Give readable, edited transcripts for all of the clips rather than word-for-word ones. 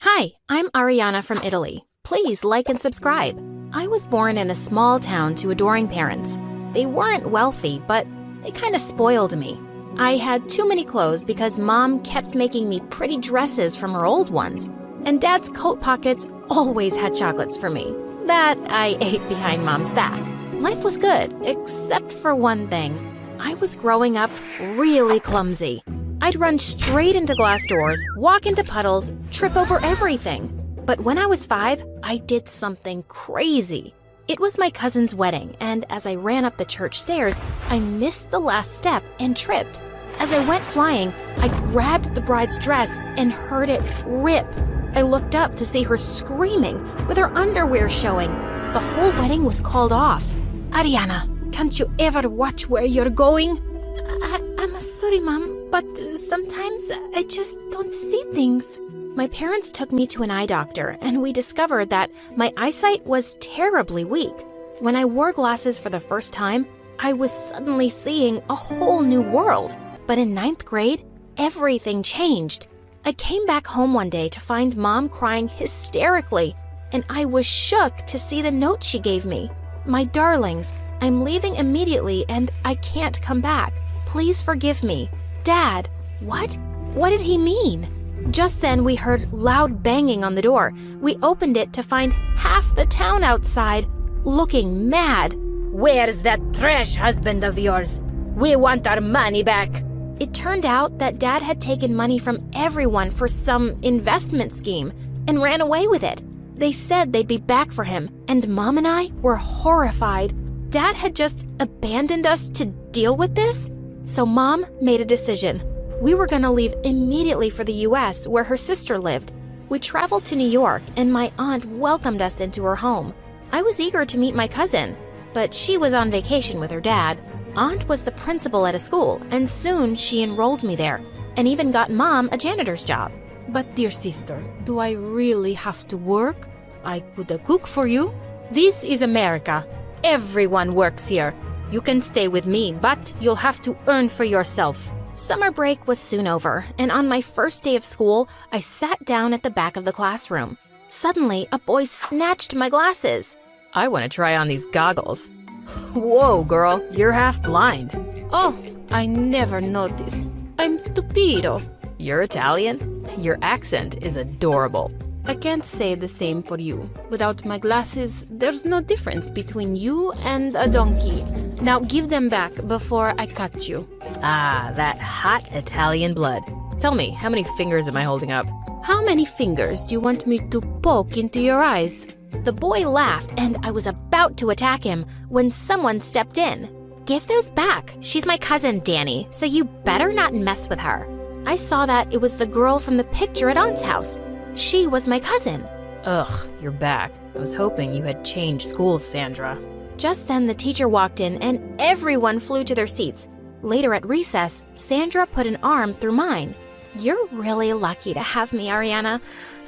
Hi, I'm Ariana from Italy. Please like and subscribe. I was born in a small town to adoring parents. They weren't wealthy, but they kind of spoiled me. I had too many clothes because Mom kept making me pretty dresses from her old ones, and Dad's coat pockets always had chocolates for me. That I ate behind Mom's back. Life was good, except for one thing. I was growing up really clumsy. I'd run straight into glass doors, walk into puddles, trip over everything. But when I was 5, I did something crazy. It was my cousin's wedding, and as I ran up the church stairs, I missed the last step and tripped. As I went flying, I grabbed the bride's dress and heard it rip. I looked up to see her screaming with her underwear showing. The whole wedding was called off. Ariana, can't you ever watch where you're going? I'm sorry, Mom, but sometimes I just don't see things. My parents took me to an eye doctor, and we discovered that my eyesight was terribly weak. When I wore glasses for the first time, I was suddenly seeing a whole new world. But in 9th grade, everything changed. I came back home one day to find Mom crying hysterically, and I was shook to see the note she gave me. My darlings, I'm leaving immediately and I can't come back. Please forgive me. Dad, what? What did he mean? Just then we heard loud banging on the door. We opened it to find half the town outside, looking mad. Where's that trash husband of yours? We want our money back. It turned out that Dad had taken money from everyone for some investment scheme and ran away with it. They said they'd be back for him, and Mom and I were horrified. Dad had just abandoned us to deal with this? So Mom made a decision. We were gonna leave immediately for the US, where her sister lived. We traveled to New York, and my aunt welcomed us into her home. I was eager to meet my cousin, but she was on vacation with her dad. Aunt was the principal at a school, and soon she enrolled me there, and even got Mom a janitor's job. But dear sister, do I really have to work? I could cook for you. This is America. Everyone works here. You can stay with me, but you'll have to earn for yourself. Summer break was soon over, and on my first day of school, I sat down at the back of the classroom. Suddenly, a boy snatched my glasses. I want to try on these goggles. Whoa, girl, you're half blind. Oh, I never noticed. I'm stupido. You're Italian? Your accent is adorable. I can't say the same for you. Without my glasses, there's no difference between you and a donkey. Now give them back before I cut you. Ah, that hot Italian blood. Tell me, how many fingers am I holding up? How many fingers do you want me to poke into your eyes? The boy laughed, and I was about to attack him when someone stepped in. Give those back. She's my cousin, Danny, so you better not mess with her. I saw that it was the girl from the picture at Aunt's house. She was my cousin. Ugh, you're back. I was hoping you had changed schools, Sandra. Just then the teacher walked in, and everyone flew to their seats. Later at recess, Sandra put an arm through mine. You're really lucky to have me, Ariana.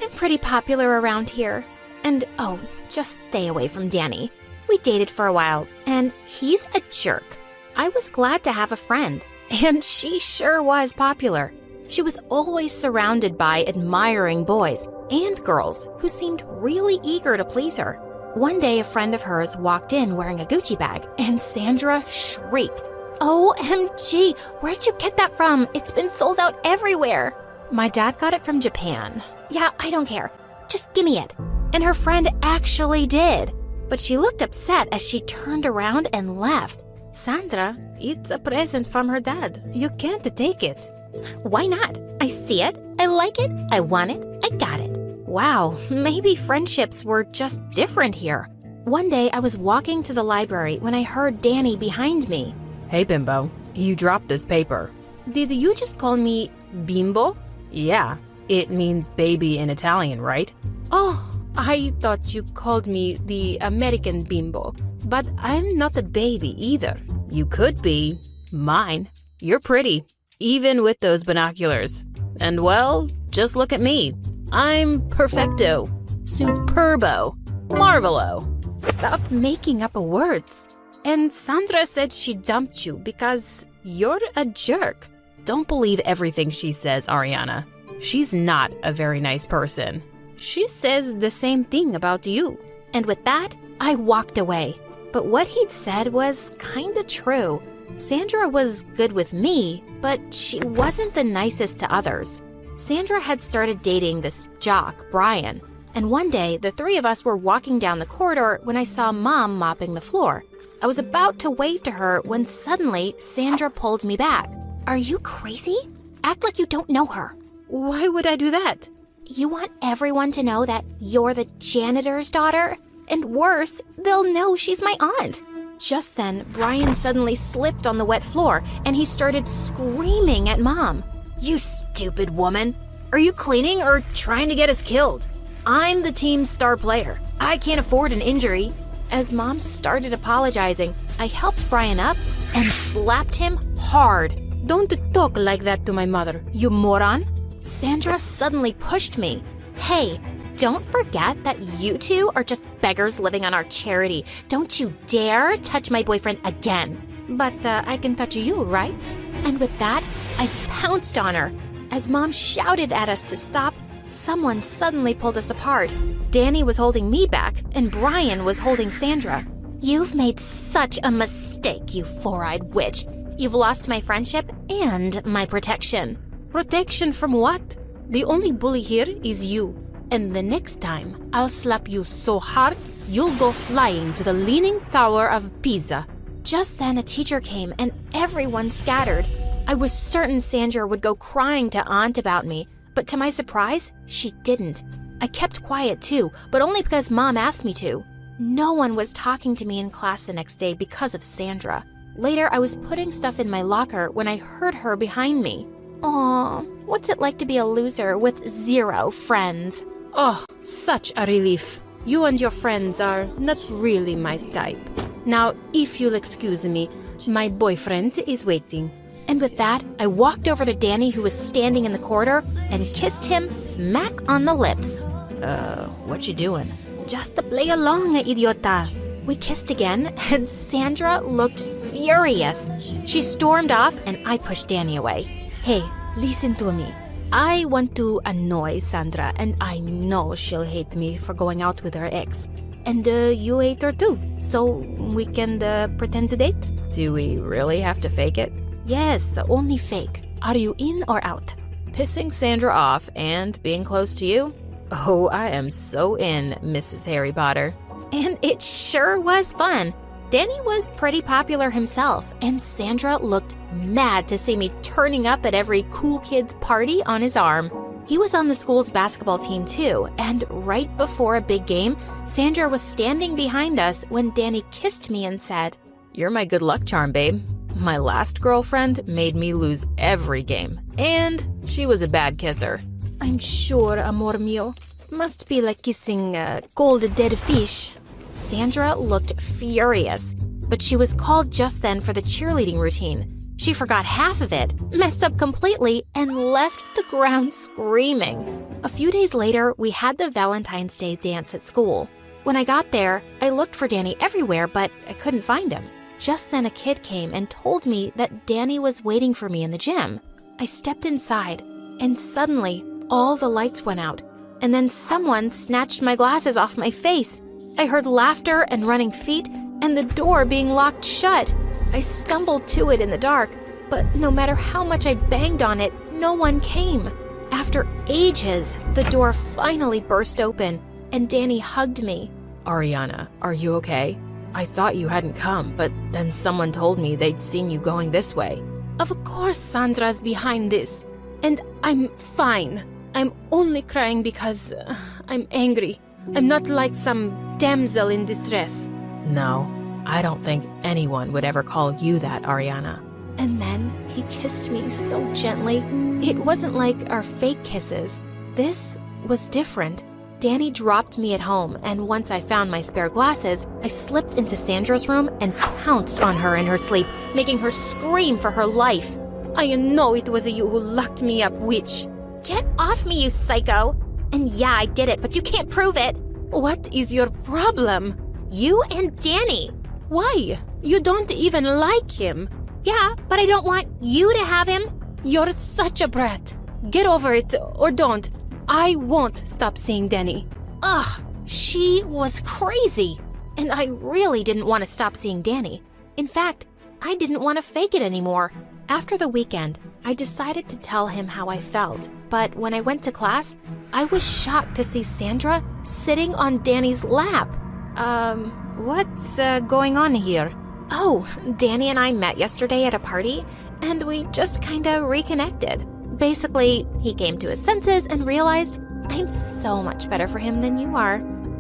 I'm pretty popular around here. And oh, just stay away from Danny. We dated for a while, and he's a jerk. I was glad to have a friend, and she sure was popular. She was always surrounded by admiring boys and girls who seemed really eager to please her. One day, a friend of hers walked in wearing a Gucci bag, and Sandra shrieked. OMG, where did you get that from? It's been sold out everywhere. My dad got it from Japan. Yeah, I don't care. Just give me it. And her friend actually did. But she looked upset as she turned around and left. Sandra, it's a present from her dad. You can't take it. Why not? I see it, I like it, I want it, I got it. Wow, maybe friendships were just different here. One day I was walking to the library when I heard Danny behind me. Hey, Bimbo, you dropped this paper. Did you just call me Bimbo? Yeah, it means baby in Italian, right? Oh, I thought you called me the American Bimbo, but I'm not a baby either. You could be. Mine. You're pretty, even with those binoculars. And well, just look at me. I'm perfecto, superbo, marvelo. Stop making up words. And Sandra said she dumped you because you're a jerk. Don't believe everything she says, Ariana. She's not a very nice person. She says the same thing about you. And with that, I walked away. But what he'd said was kinda true. Sandra was good with me, but she wasn't the nicest to others. Sandra had started dating this jock, Brian, and one day the three of us were walking down the corridor when I saw Mom mopping the floor. I was about to wave to her when suddenly Sandra pulled me back. Are you crazy? Act like you don't know her. Why would I do that? You want everyone to know that you're the janitor's daughter? And worse, they'll know she's my aunt. Just then, Brian suddenly slipped on the wet floor and he started screaming at Mom. You stupid woman. Are you cleaning or trying to get us killed? I'm the team's star player. I can't afford an injury. As Mom started apologizing, I helped Brian up and slapped him hard. Don't talk like that to my mother, you moron. Sandra suddenly pushed me. Hey, don't forget that you two are just beggars living on our charity. Don't you dare touch my boyfriend again. But I can touch you, right? And with that, I pounced on her. As Mom shouted at us to stop, someone suddenly pulled us apart. Danny was holding me back, and Brian was holding Sandra. You've made such a mistake, you four-eyed witch. You've lost my friendship and my protection. Protection from what? The only bully here is you. And the next time, I'll slap you so hard, you'll go flying to the Leaning Tower of Pisa. Just then, a teacher came, and everyone scattered. I was certain Sandra would go crying to Aunt about me, but to my surprise, she didn't. I kept quiet too, but only because Mom asked me to. No one was talking to me in class the next day because of Sandra. Later, I was putting stuff in my locker when I heard her behind me. Aw, what's it like to be a loser with 0 friends? Oh, such a relief. You and your friends are not really my type. Now, if you'll excuse me, my boyfriend is waiting. And with that, I walked over to Danny, who was standing in the corridor, and kissed him smack on the lips. What you doing? Just to play along, idiota. We kissed again, and Sandra looked furious. She stormed off, and I pushed Danny away. Hey, listen to me. I want to annoy Sandra, and I know she'll hate me for going out with her ex. And you hate her too, so we can pretend to date? Do we really have to fake it? Yes, only fake. Are you in or out? Pissing Sandra off and being close to you? Oh, I am so in, Mrs. Harry Potter. And it sure was fun. Danny was pretty popular himself, and Sandra looked mad to see me turning up at every cool kid's party on his arm. He was on the school's basketball team too, and right before a big game, Sandra was standing behind us when Danny kissed me and said, You're my good luck charm, babe. My last girlfriend made me lose every game, and she was a bad kisser. I'm sure, amor mio. Must be like kissing a cold dead fish. Sandra looked furious, but she was called just then for the cheerleading routine. She forgot half of it, messed up completely, and left the ground screaming. A few days later, we had the Valentine's Day dance at school. When I got there, I looked for Danny everywhere, but I couldn't find him. Just then a kid came and told me that Danny was waiting for me in the gym. I stepped inside, and suddenly, all the lights went out, and then someone snatched my glasses off my face. I heard laughter and running feet, and the door being locked shut. I stumbled to it in the dark, but no matter how much I banged on it, no one came. After ages, the door finally burst open, and Danny hugged me. Ariana, are you okay? I thought you hadn't come, but then someone told me they'd seen you going this way. Of course Sandra's behind this, and I'm fine. I'm only crying because I'm angry. I'm not like some damsel in distress. No, I don't think anyone would ever call you that, Ariana. And then he kissed me so gently. It wasn't like our fake kisses. This was different. Danny dropped me at home, and once I found my spare glasses, I slipped into Sandra's room and pounced on her in her sleep, making her scream for her life. I know it was you who locked me up, witch. Get off me, you psycho! And yeah, I did it, but you can't prove it. What is your problem? You and Danny. Why? You don't even like him. Yeah, but I don't want you to have him. You're such a brat. Get over it, or don't. I won't stop seeing Danny. Ugh, she was crazy. And I really didn't want to stop seeing Danny. In fact, I didn't want to fake it anymore. After the weekend, I decided to tell him how I felt. But when I went to class, I was shocked to see Sandra sitting on Danny's lap. What's going on here? Oh, Danny and I met yesterday at a party, and we just kinda reconnected. Basically, he came to his senses and realized I'm so much better for him than you are.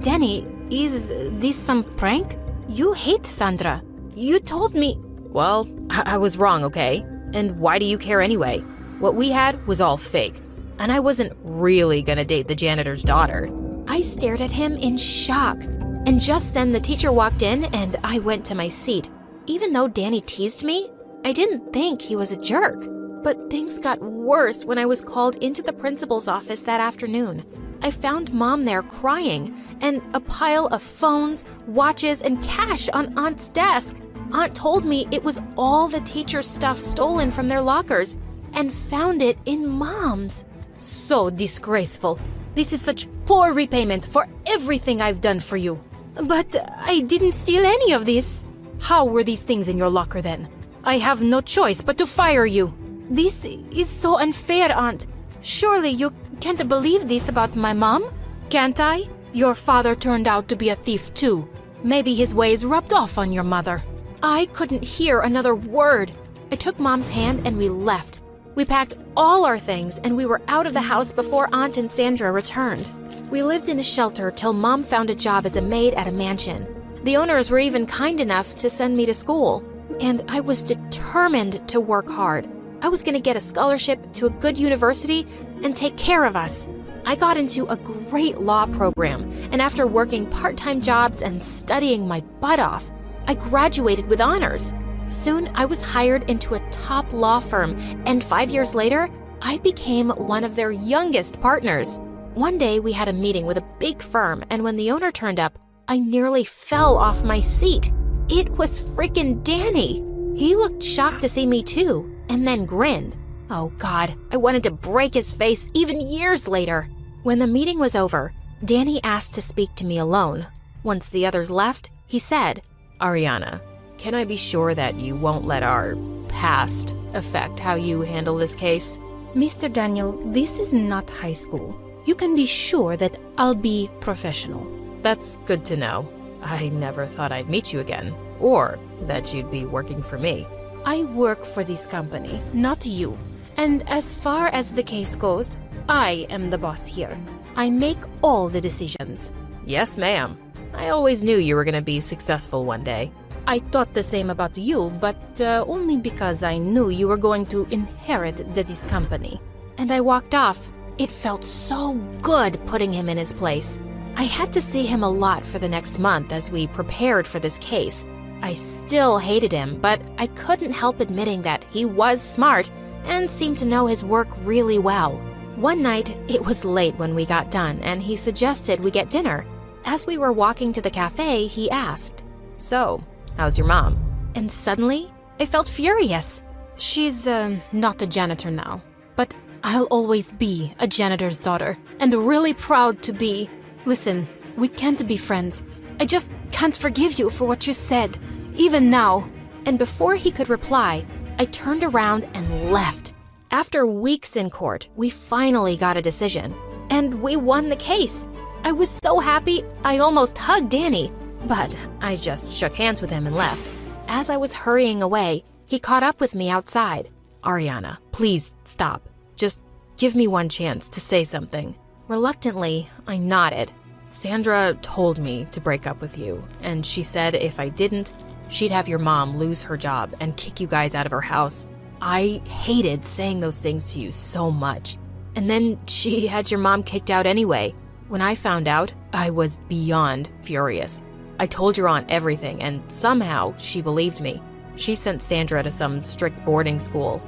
Danny, is this some prank? You hate Sandra. You told me. Well, I was wrong, okay? And why do you care anyway? What we had was all fake. And I wasn't really gonna date the janitor's daughter. I stared at him in shock. And just then the teacher walked in and I went to my seat. Even though Danny teased me, I didn't think he was a jerk. But things got worse when I was called into the principal's office that afternoon. I found Mom there crying, and a pile of phones, watches, and cash on Aunt's desk. Aunt told me it was all the teacher's stuff stolen from their lockers, and found it in Mom's. So disgraceful. This is such poor repayment for everything I've done for you. But I didn't steal any of this. How were these things in your locker then? I have no choice but to fire you. This is so unfair, Aunt. Surely you can't believe this about my mom? Can't I? Your father turned out to be a thief too. Maybe his ways rubbed off on your mother. I couldn't hear another word. I took Mom's hand and we left. We packed all our things and we were out of the house before Aunt and Sandra returned. We lived in a shelter till Mom found a job as a maid at a mansion. The owners were even kind enough to send me to school. And I was determined to work hard. I was going to get a scholarship to a good university and take care of us. I got into a great law program, and after working part-time jobs and studying my butt off, I graduated with honors. Soon, I was hired into a top law firm, and 5 years later, I became one of their youngest partners. One day, we had a meeting with a big firm, and when the owner turned up, I nearly fell off my seat. It was frickin' Danny. He looked shocked to see me too, and then grinned. Oh God, I wanted to break his face even years later. When the meeting was over, Danny asked to speak to me alone. Once the others left, he said, Ariana, can I be sure that you won't let our past affect how you handle this case? Mr. Daniel, this is not high school. You can be sure that I'll be professional. That's good to know. I never thought I'd meet you again, or that you'd be working for me. I work for this company, not you. And as far as the case goes, I am the boss here. I make all the decisions. Yes, ma'am. I always knew you were going to be successful one day. I thought the same about you, but only because I knew you were going to inherit this company. And I walked off. It felt so good putting him in his place. I had to see him a lot for the next month as we prepared for this case. I still hated him, but I couldn't help admitting that he was smart and seemed to know his work really well. One night, it was late when we got done, and he suggested we get dinner. As we were walking to the cafe, he asked, So, how's your mom? And suddenly, I felt furious. She's not a janitor now, but I'll always be a janitor's daughter, and really proud to be. Listen, we can't be friends. I just can't forgive you for what you said, even now. And before he could reply, I turned around and left. After weeks in court, we finally got a decision, and we won the case. I was so happy, I almost hugged Danny, but I just shook hands with him and left. As I was hurrying away, he caught up with me outside. Ariana, please stop. Just give me one chance to say something. Reluctantly, I nodded. Sandra told me to break up with you, and she said if I didn't, she'd have your mom lose her job and kick you guys out of her house. I hated saying those things to you so much. And then she had your mom kicked out anyway. When I found out, I was beyond furious. I told your aunt everything, and somehow she believed me. She sent Sandra to some strict boarding school.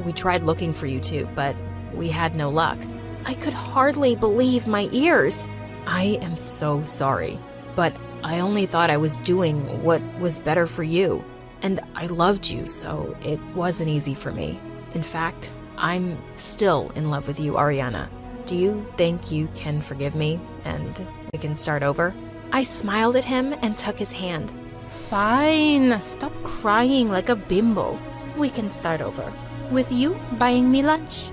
We tried looking for you too, but we had no luck. I could hardly believe my ears. I am so sorry, but I only thought I was doing what was better for you. And I loved you, so it wasn't easy for me. In fact, I'm still in love with you, Ariana. Do you think you can forgive me and we can start over? I smiled at him and took his hand. Fine, stop crying like a bimbo. We can start over. With you buying me lunch.